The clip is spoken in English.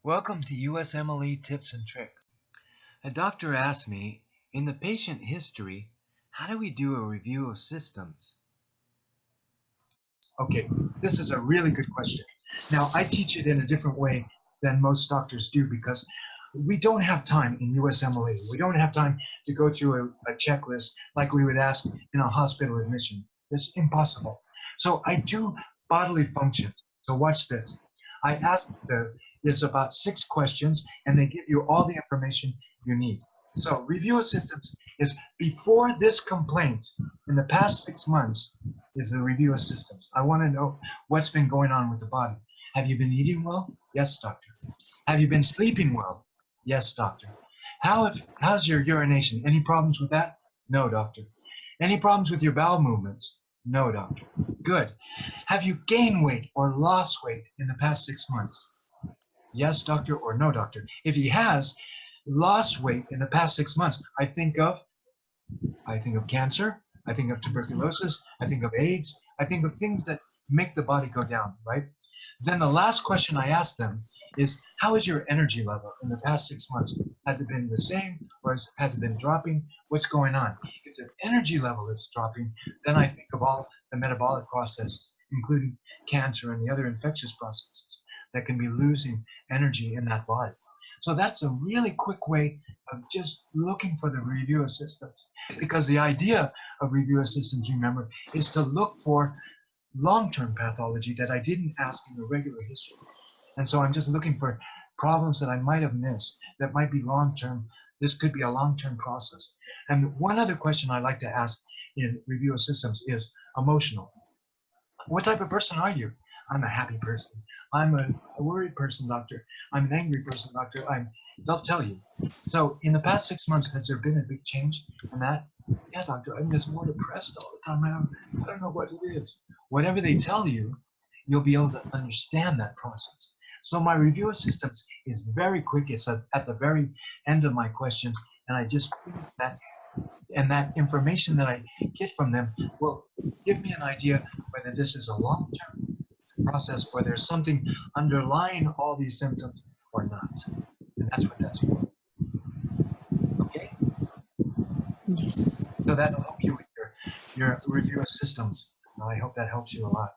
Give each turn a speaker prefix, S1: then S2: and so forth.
S1: Welcome to USMLE Tips and Tricks. A doctor asked me, in the patient history, how do we do a review of systems?
S2: Okay, this is a really good question. Now, I teach it in a different way than most doctors do because we don't have time in USMLE. We don't have time to go through a checklist like we would ask in a hospital admission. It's impossible. So I do bodily functions. So watch this. I ask there's about 6 questions and they give you all the information you need. So review of systems is before this complaint in the past 6 months is the review of systems. I want to know what's been going on with the body. Have you been eating well? Yes, doctor. Have you been sleeping well? Yes, doctor. How's your urination? Any problems with that? No, doctor. Any problems with your bowel movements? No, doctor. Good. Have you gained weight or lost weight in the past 6 months? Yes, doctor, or no, doctor. If he has lost weight in the past 6 months, I think of cancer, I think of tuberculosis, I think of AIDS, I think of things that make the body go down, right? Then the last question I ask them is, how is your energy level in the past 6 months? Has it been the same or has it been dropping? What's going on? If the energy level is dropping, then I think of all the metabolic processes, including cancer and the other infectious processes that can be losing energy in that body. So that's a really quick way of just looking for the review of systems. Because the idea of review of systems, remember, is to look for long-term pathology that I didn't ask in the regular history. And so I'm just looking for problems that I might have missed that might be long-term. This could be a long-term process. And one other question I like to ask in review of systems is emotional. What type of person are you? I'm a happy person. I'm a worried person, doctor. I'm an angry person, doctor. They'll tell you. So in the past 6 months, has there been a big change in that? Yeah, doctor, I'm just more depressed all the time. I don't know what it is. Whatever they tell you, you'll be able to understand that process. So my review of systems is very quick. It's at the very end of my questions, and I just feed that, and that information that I get from them will give me an idea whether this is a long-term process or there's something underlying all these symptoms or not. And that's what that's for. Okay?
S3: Yes.
S2: So that'll help you with your review of systems. I hope that helps you a lot.